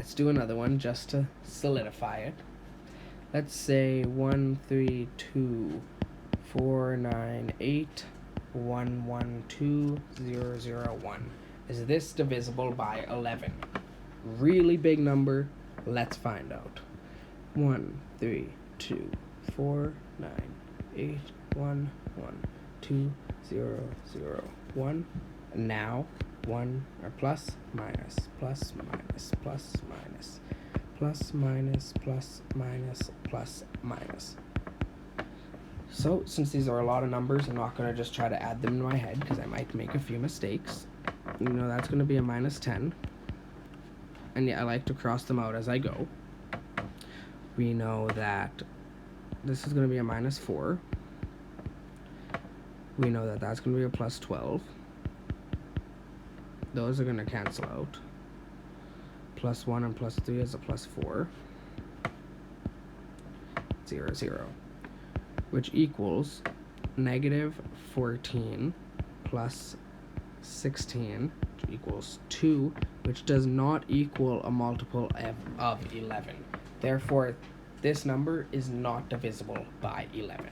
let's do another one just to solidify it. Let's say 1, 3, 2, 4, 9, 8, 1, 1, 2, 0, 0, 1. Is this divisible by 11? Really big number. Let's find out. 1, 3, 2, 4, 9, 8, 1, 1, 2, 0, 0, 1. And now 1 or plus, minus, plus, minus, plus, minus, plus, minus, plus, minus, plus, minus. So since these are a lot of numbers, I'm not going to just try to add them in my head because I might make a few mistakes. You know, that's going to be a minus 10. And yeah, I like to cross them out as I go. We know that this is going to be a minus 4. We know that that's going to be a plus 12. Those are going to cancel out. Plus 1 and plus 3 is a plus 4. 0, 0. Which equals negative 14 plus 16, which equals 2, which does not equal a multiple of 11. Therefore, this number is not divisible by 11.